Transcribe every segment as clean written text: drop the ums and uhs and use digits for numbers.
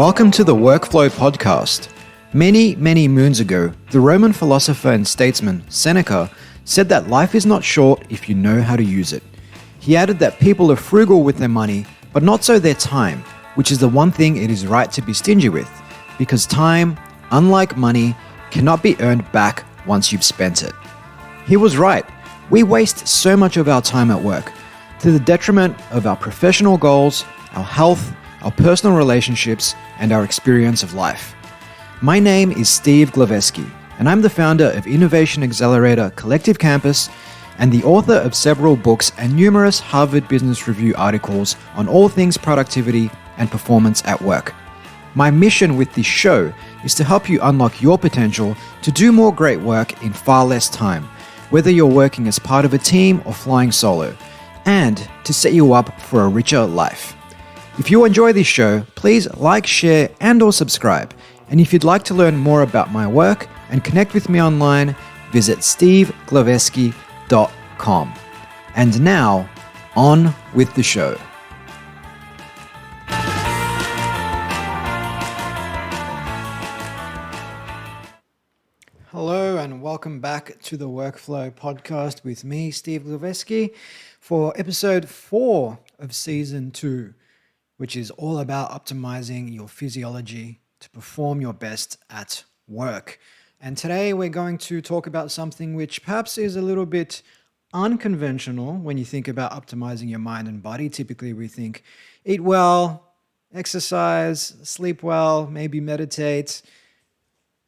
Welcome to the Workflow Podcast. Many moons ago, the Roman philosopher and statesman Seneca said that life is not short if you know how to use it. He added that people are frugal with their money, but not so their time, which is the one thing it is right to be stingy with, because time, unlike money, cannot be earned back once you've spent it. He was right. We waste so much of our time at work, to the detriment of our professional goals, our health, our personal relationships, and our experience of life. My name is Steve Glaveski, and I'm the founder of Innovation Accelerator Collective Campus and the author of several books and numerous Harvard Business Review articles on all things productivity and performance at work. My mission with this show is to help you unlock your potential to do more great work in far less time, whether you're working as part of a team or flying solo, and to set you up for a richer life. If you enjoy this show, please like, share, and or subscribe. And if you'd like to learn more about my work and connect with me online, visit steveglaveski.com. And now, on with the show. Hello and welcome back to the Workflow Podcast with me, Steve Glaveski, for episode 4 of season 2. Which is all about optimizing your physiology to perform your best at work. And today we're going to talk about something which perhaps is a little bit unconventional when you think about optimizing your mind and body. Typically we think eat well, exercise, sleep well, maybe meditate.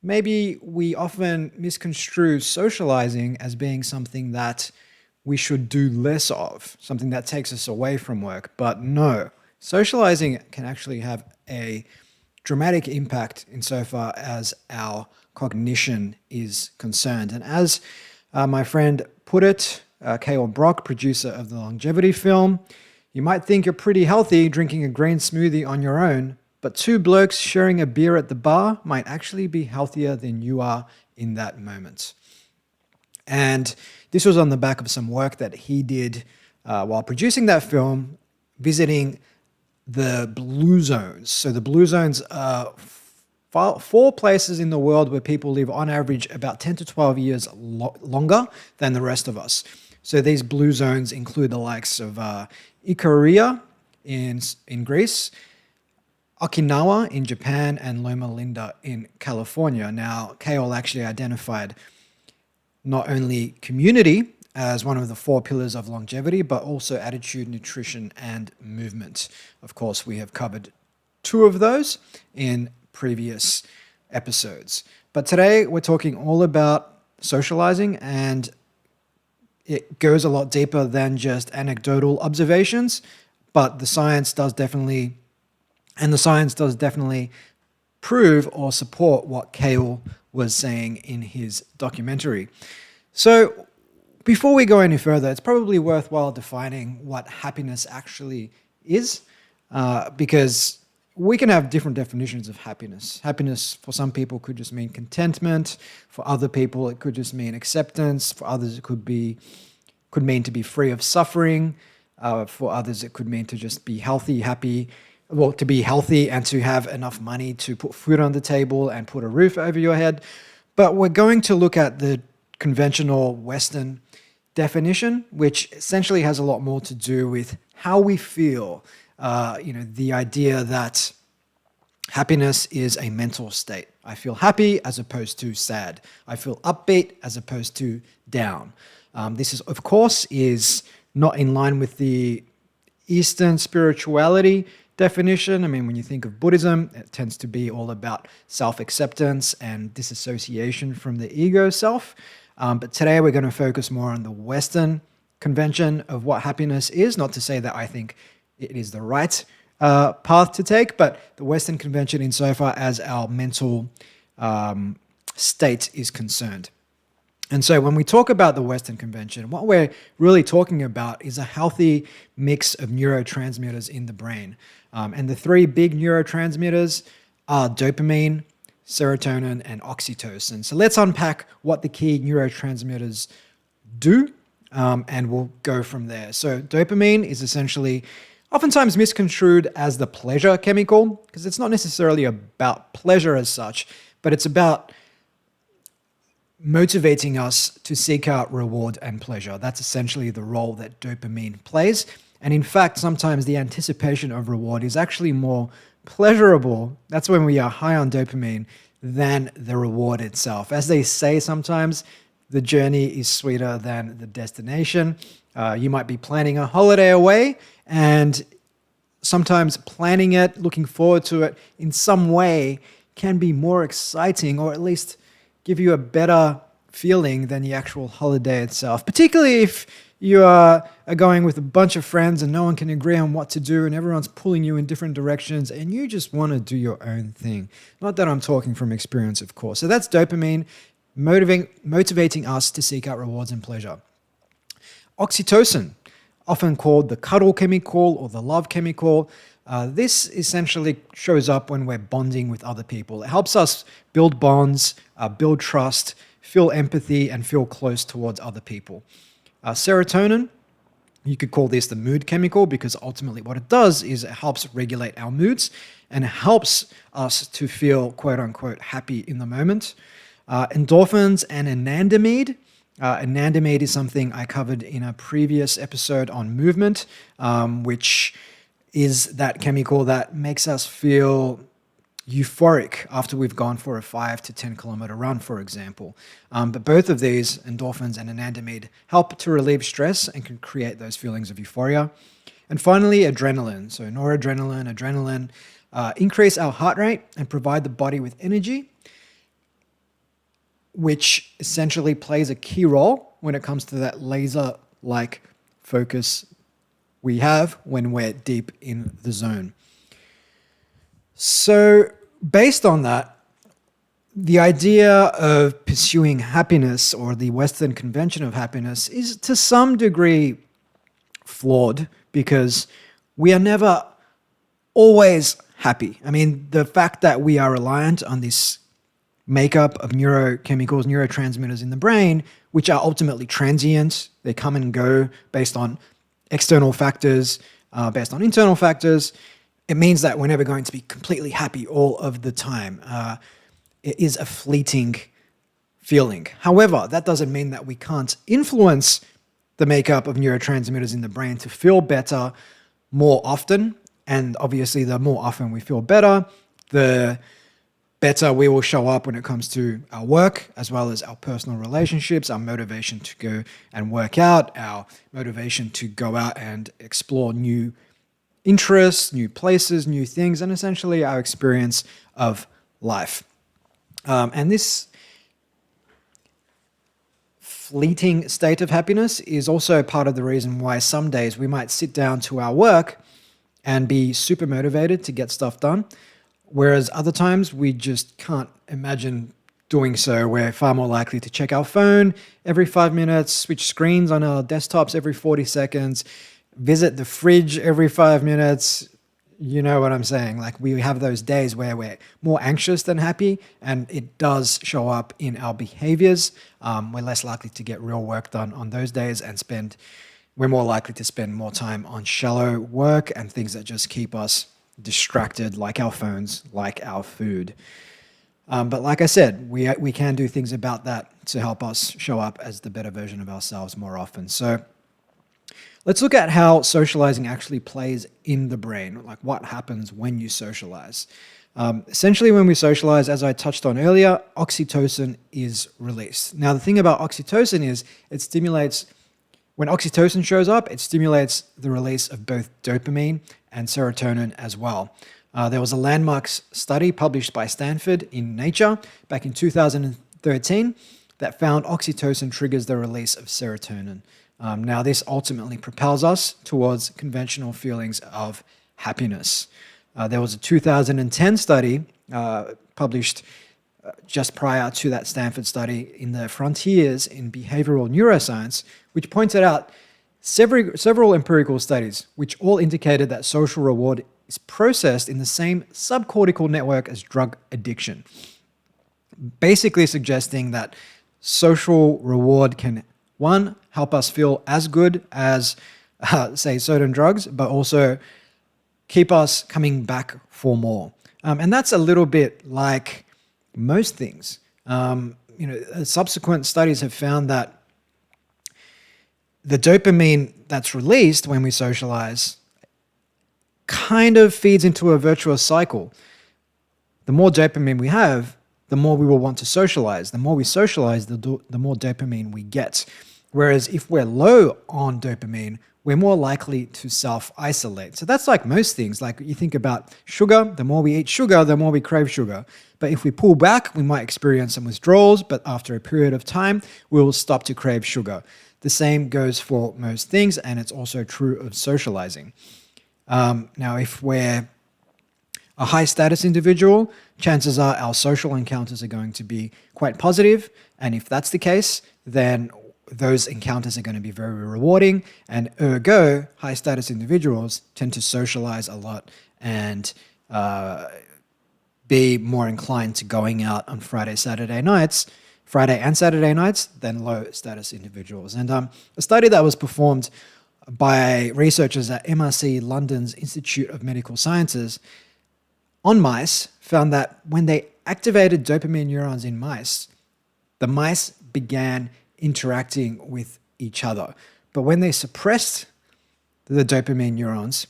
Maybe we often misconstrue socializing as being something that we should do less of, something that takes us away from work, but no. Socializing can actually have a dramatic impact insofar as our cognition is concerned. And as my friend put it, Kale Brock, producer of the Longevity film, you might think you're pretty healthy drinking a green smoothie on your own, but 2 blokes sharing a beer at the bar might actually be healthier than you are in that moment. And this was on the back of some work that he did while producing that film, visiting the blue zones. So the blue zones are 4 places in the world where people live on average about 10 to 12 years longer than the rest of us. So these blue zones include the likes of Ikaria in Greece, Okinawa in Japan, and Loma Linda in California. Now, Kale actually identified not only community as one of the 4 pillars of longevity, but also attitude, nutrition, and movement. Of course, we have covered 2 of those in previous episodes. But today we're talking all about socializing, and it goes a lot deeper than just anecdotal observations, but the science does definitely prove or support what Kale was saying in his documentary. So, before we go any further, it's probably worthwhile defining what happiness actually is, because we can have different definitions of happiness. Happiness for some people could just mean contentment. For other people, it could just mean acceptance. For others, it could mean to be free of suffering. For others, it could mean to just be healthy, happy. Well, to be healthy and to have enough money to put food on the table and put a roof over your head. But we're going to look at the conventional Western definition, which essentially has a lot more to do with how we feel. The idea that happiness is a mental state. I feel happy as opposed to sad. I feel upbeat as opposed to down. This is, of course, is not in line with the Eastern spirituality definition. I mean, when you think of Buddhism, it tends to be all about self-acceptance and disassociation from the ego self. But today we're going to focus more on the Western convention of what happiness is. Not to say that I think it is the right path to take, but the Western convention insofar as our mental state is concerned. And so when we talk about the Western convention, what we're really talking about is a healthy mix of neurotransmitters in the brain. And the 3 big neurotransmitters are dopamine, serotonin, and oxytocin. So let's unpack what the key neurotransmitters do, and we'll go from there. So dopamine is essentially oftentimes misconstrued as the pleasure chemical, because it's not necessarily about pleasure as such, but it's about motivating us to seek out reward and pleasure. That's essentially the role that dopamine plays. And in fact, sometimes the anticipation of reward is actually more pleasurable. That's when we are high on dopamine than the reward itself. As they say sometimes, the journey is sweeter than the destination. You might be planning a holiday away, and sometimes planning it, looking forward to it in some way can be more exciting, or at least give you a better feeling than the actual holiday itself, particularly if you are going with a bunch of friends and no one can agree on what to do and everyone's pulling you in different directions and you just want to do your own thing. Not that I'm talking from experience, of course. So that's dopamine motivating us to seek out rewards and pleasure. Oxytocin, often called the cuddle chemical or the love chemical. This essentially shows up when we're bonding with other people. It helps us build bonds, build trust, feel empathy, and feel close towards other people. Serotonin, you could call this the mood chemical, because ultimately what it does is it helps regulate our moods and helps us to feel quote unquote happy in the moment. Endorphins and anandamide. Anandamide is something I covered in a previous episode on movement, which is that chemical that makes us feel euphoric after we've gone for a 5 to 10 kilometer run, for example. But both of these, endorphins and anandamide, help to relieve stress and can create those feelings of euphoria. And finally, adrenaline. So noradrenaline, adrenaline, increase our heart rate and provide the body with energy, which essentially plays a key role when it comes to that laser-like focus we have when we're deep in the zone. So based on that, the idea of pursuing happiness, or the Western convention of happiness, is to some degree flawed, because we are never always happy. I mean, the fact that we are reliant on this makeup of neurochemicals, neurotransmitters in the brain, which are ultimately transient, they come and go based on external factors, based on internal factors, it means that we're never going to be completely happy all of the time. It is a fleeting feeling. However, that doesn't mean that we can't influence the makeup of neurotransmitters in the brain to feel better more often. And obviously, the more often we feel better, the better we will show up when it comes to our work, as well as our personal relationships, our motivation to go and work out, our motivation to go out and explore new interests, new places, new things, and essentially our experience of life. And this fleeting state of happiness is also part of the reason why some days we might sit down to our work and be super motivated to get stuff done, whereas other times we just can't imagine doing so. We're far more likely to check our phone every 5 minutes, switch screens on our desktops every 40 seconds, visit the fridge every 5 minutes. You know what I'm saying? Like, we have those days where we're more anxious than happy, and it does show up in our behaviors. We're less likely to get real work done on those days, and we're more likely to spend more time on shallow work and things that just keep us distracted, like our phones, like our food. But like I said, we can do things about that to help us show up as the better version of ourselves more often. So let's look at how socializing actually plays in the brain, like what happens when you socialize. Essentially, when we socialize, as I touched on earlier, oxytocin is released. Now, the thing about oxytocin is when oxytocin shows up, it stimulates the release of both dopamine and serotonin as well. There was a landmark study published by Stanford in Nature back in 2013 that found oxytocin triggers the release of serotonin. Now, this ultimately propels us towards conventional feelings of happiness. There was a 2010 study published just prior to that Stanford study in the Frontiers in Behavioral Neuroscience, which pointed out several empirical studies which all indicated that social reward is processed in the same subcortical network as drug addiction, basically suggesting that social reward can, one, help us feel as good as, say, certain drugs, but also keep us coming back for more. And that's a little bit like most things. Subsequent studies have found that the dopamine that's released when we socialize kind of feeds into a virtuous cycle. The more dopamine we have, the more we will want to socialize. The more we socialize, the more dopamine we get. Whereas if we're low on dopamine, we're more likely to self-isolate. So that's like most things. Like you think about sugar, the more we eat sugar, the more we crave sugar. But if we pull back, we might experience some withdrawals, but after a period of time, we'll stop to crave sugar. The same goes for most things, and it's also true of socializing. Now, if we're a high-status individual, chances are our social encounters are going to be quite positive. And if that's the case, then those encounters are going to be very rewarding. And ergo, high-status individuals tend to socialize a lot and be more inclined to going out on Friday and Saturday nights than low-status individuals. And a study that was performed by researchers at MRC London's Institute of Medical Sciences on mice found that when they activated dopamine neurons in mice, the mice began interacting with each other. But when they suppressed the dopamine neurons,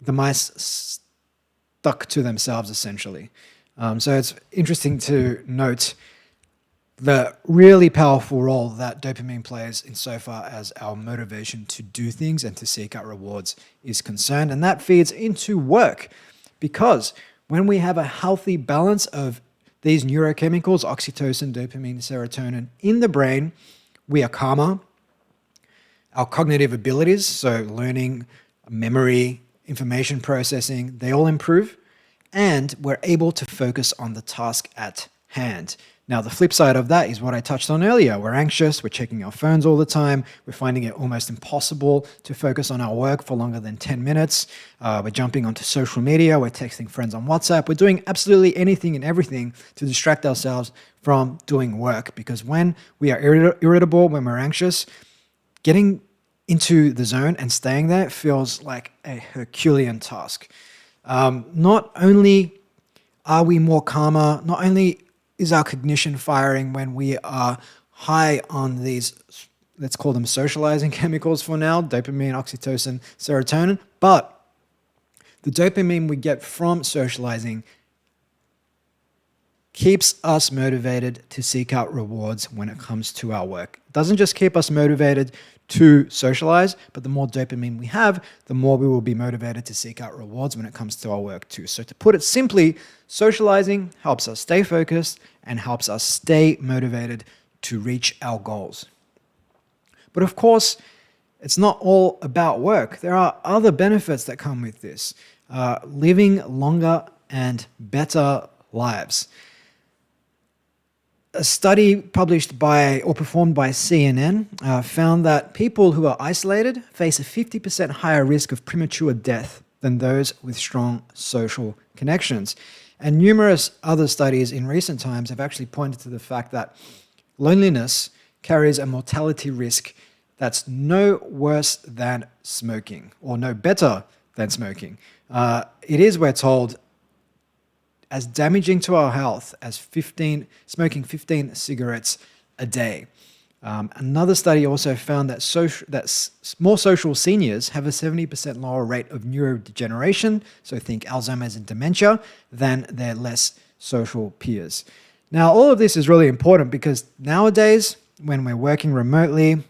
the mice stuck to themselves essentially. So it's interesting to note the really powerful role that dopamine plays insofar as our motivation to do things and to seek out rewards is concerned. And that feeds into work, because when we have a healthy balance of these neurochemicals, oxytocin, dopamine, serotonin, in the brain, we are calmer. Our cognitive abilities, so learning, memory, information processing, they all improve. And we're able to focus on the task at hand. Now, the flip side of that is what I touched on earlier. We're anxious, we're checking our phones all the time, we're finding it almost impossible to focus on our work for longer than 10 minutes. We're jumping onto social media, we're texting friends on WhatsApp, we're doing absolutely anything and everything to distract ourselves from doing work. Because when we are irritable, when we're anxious, getting into the zone and staying there feels like a Herculean task. Not only are we more calmer, not only is our cognition firing when we are high on these, let's call them socializing chemicals for now, dopamine, oxytocin, serotonin, but the dopamine we get from socializing keeps us motivated to seek out rewards when it comes to our work. It doesn't just keep us motivated to socialize, but the more dopamine we have, the more we will be motivated to seek out rewards when it comes to our work too. So to put it simply, socializing helps us stay focused and helps us stay motivated to reach our goals. But of course, it's not all about work. There are other benefits that come with this. Living longer and better lives. A study published by or performed by CNN found that people who are isolated face a 50% higher risk of premature death than those with strong social connections. And numerous other studies in recent times have actually pointed to the fact that loneliness carries a mortality risk that's no worse than smoking, or no better than smoking. It is, we're told, as damaging to our health as smoking 15 cigarettes a day. Another study also found that more social seniors have a 70% lower rate of neurodegeneration, so think Alzheimer's and dementia, than their less social peers. Now, all of this is really important because nowadays, when we're working remotely,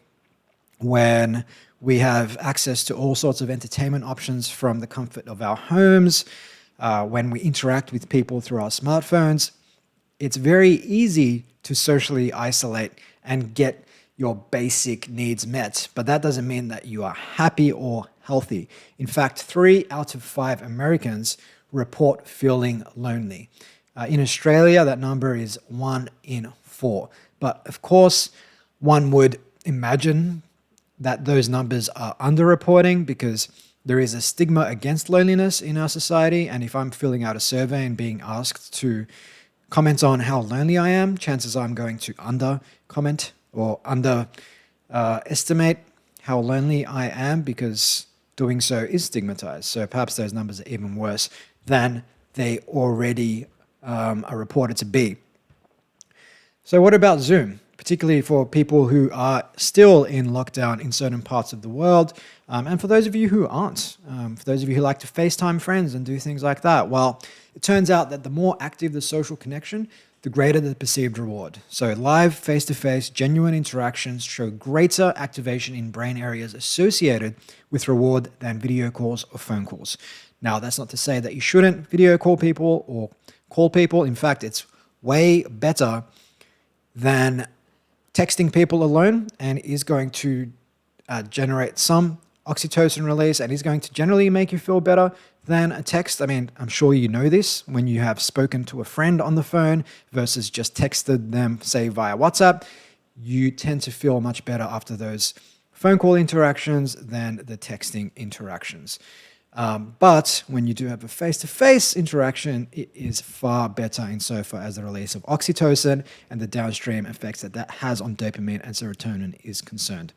when we have access to all sorts of entertainment options from the comfort of our homes, when we interact with people through our smartphones, it's very easy to socially isolate and get your basic needs met. But that doesn't mean that you are happy or healthy. In fact, 3 out of 5 Americans report feeling lonely. In Australia, that number is 1 in 4. But of course, one would imagine that those numbers are underreporting because there is a stigma against loneliness in our society, and if I'm filling out a survey and being asked to comment on how lonely I am, chances are I'm going to under-comment or underestimate how lonely I am, because doing so is stigmatized. So perhaps those numbers are even worse than they already are reported to be. So what about Zoom? Particularly for people who are still in lockdown in certain parts of the world, and for those of you who aren't, for those of you who like to FaceTime friends and do things like that, well, it turns out that the more active the social connection, the greater the perceived reward. So live, face-to-face, genuine interactions show greater activation in brain areas associated with reward than video calls or phone calls. Now, that's not to say that you shouldn't video call people or call people. In fact, it's way better than texting people alone, and is going to generate some oxytocin release and is going to generally make you feel better than a text. I mean, I'm sure you know this when you have spoken to a friend on the phone versus just texted them, say, via WhatsApp. You tend to feel much better after those phone call interactions than the texting interactions. But when you do have a face-to-face interaction, it is far better insofar as the release of oxytocin and the downstream effects that has on dopamine and serotonin is concerned.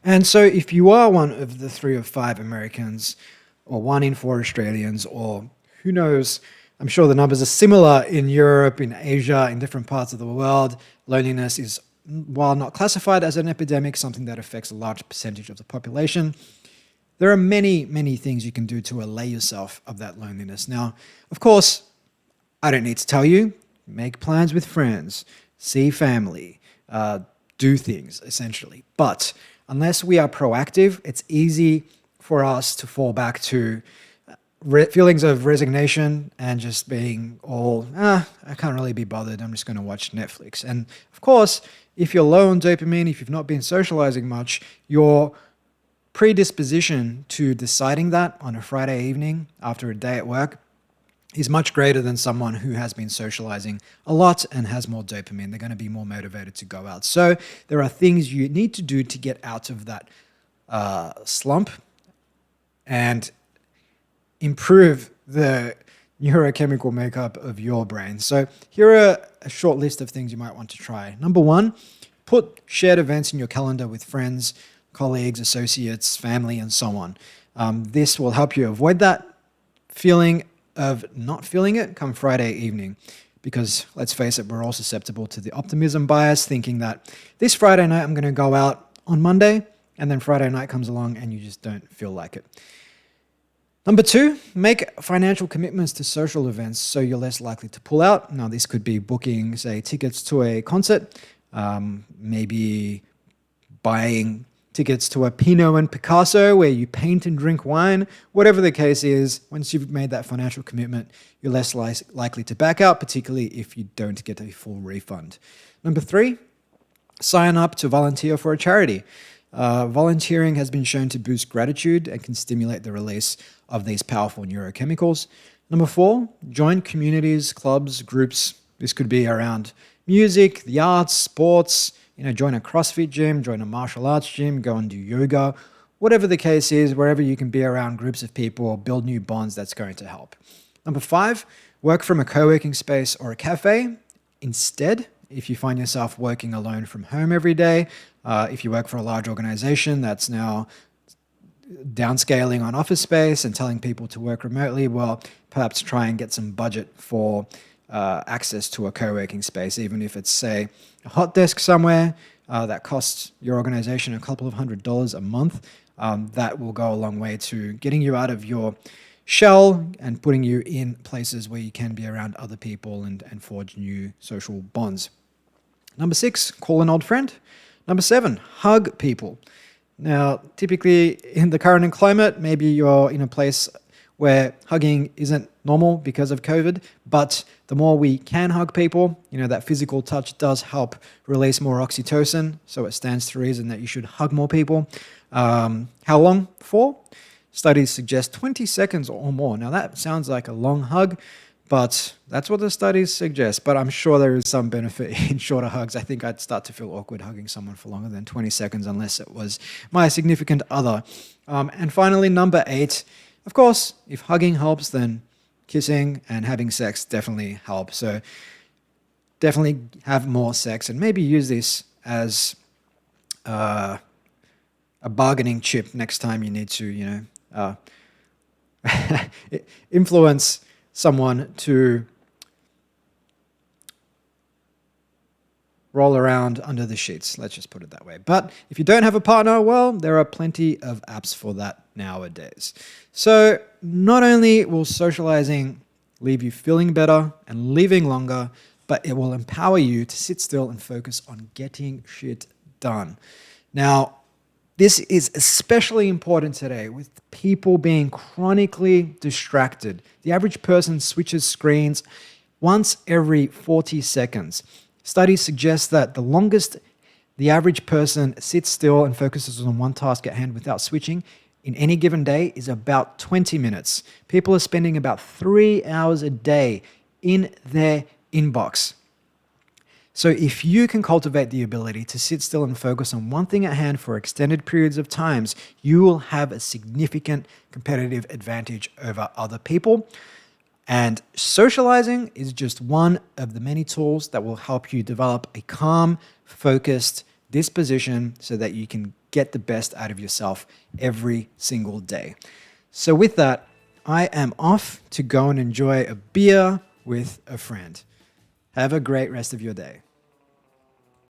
And so if you are one of the 3 of 5 Americans, or 1 in 4 Australians, or who knows, I'm sure the numbers are similar in Europe, in Asia, in different parts of the world. Loneliness is, while not classified as an epidemic, something that affects a large percentage of the population. There are many, many things you can do to allay yourself of that loneliness. Now, of course, I don't need to tell you, make plans with friends, see family, do things, essentially. But unless we are proactive, it's easy for us to fall back to feelings of resignation and just being all, I can't really be bothered, I'm just going to watch Netflix. And of course, if you're low on dopamine, if you've not been socializing much, your predisposition to deciding that on a Friday evening after a day at work is much greater than someone who has been socializing a lot and has more dopamine. They're going to be more motivated to go out. So there are things you need to do to get out of that slump and improve the neurochemical makeup of your brain. So here are a short list of things you might want to try. Number 1, put shared events in your calendar with friends, colleagues, associates, family, and so on. This will help you avoid that feeling of not feeling it come Friday evening. Because let's face it, we're all susceptible to the optimism bias, thinking that this Friday night I'm going to go out on Monday, and then Friday night comes along and you just don't feel like it. Number 2, make financial commitments to social events so you're less likely to pull out. Now, this could be booking, say, tickets to a concert, maybe buying tickets to a Pinot and Picasso where you paint and drink wine. Whatever the case is, once you've made that financial commitment, you're less likely to back out, particularly if you don't get a full refund. Number 3, sign up to volunteer for a charity. Volunteering has been shown to boost gratitude and can stimulate the release of these powerful neurochemicals. Number 4, join communities, clubs, groups. This could be around music, the arts, sports. Join a CrossFit gym, join a martial arts gym, go and do yoga. Whatever the case is, wherever you can be around groups of people, build new bonds, that's going to help. Number 5, work from a co-working space or a cafe. Instead, if you find yourself working alone from home every day, if you work for a large organization that's now downscaling on office space and telling people to work remotely, well, perhaps try and get some budget for access to a co-working space, even if it's, say, a hot desk somewhere that costs your organization a couple of $100s a month. That will go a long way to getting you out of your shell and putting you in places where you can be around other people and forge new social bonds. Number 6, call an old friend. Number 7, hug people. Now, typically in the current climate, maybe you're in a place where hugging isn't normal because of COVID, but the more we can hug people, that physical touch does help release more oxytocin, so it stands to reason that you should hug more people. How long for? Studies suggest 20 seconds or more. Now that sounds like a long hug, but that's what the studies suggest. But I'm sure there is some benefit in shorter hugs. I think I'd start to feel awkward hugging someone for longer than 20 seconds unless it was my significant other. And finally, number 8, of course, if hugging helps, then kissing and having sex definitely help. So definitely have more sex and maybe use this as a bargaining chip next time you need to, influence someone to roll around under the sheets. Let's just put it that way. But if you don't have a partner, well, there are plenty of apps for that nowadays. So not only will socializing leave you feeling better and living longer, but it will empower you to sit still and focus on getting shit done. Now, this is especially important today with people being chronically distracted. The average person switches screens once every 40 seconds. Studies suggest that the longest the average person sits still and focuses on one task at hand without switching in any given day is about 20 minutes. People are spending about 3 hours a day in their inbox. So if you can cultivate the ability to sit still and focus on one thing at hand for extended periods of times, you will have a significant competitive advantage over other people. And socializing is just one of the many tools that will help you develop a calm, focused disposition so that you can get the best out of yourself every single day. So with that, I am off to go and enjoy a beer with a friend. Have a great rest of your day.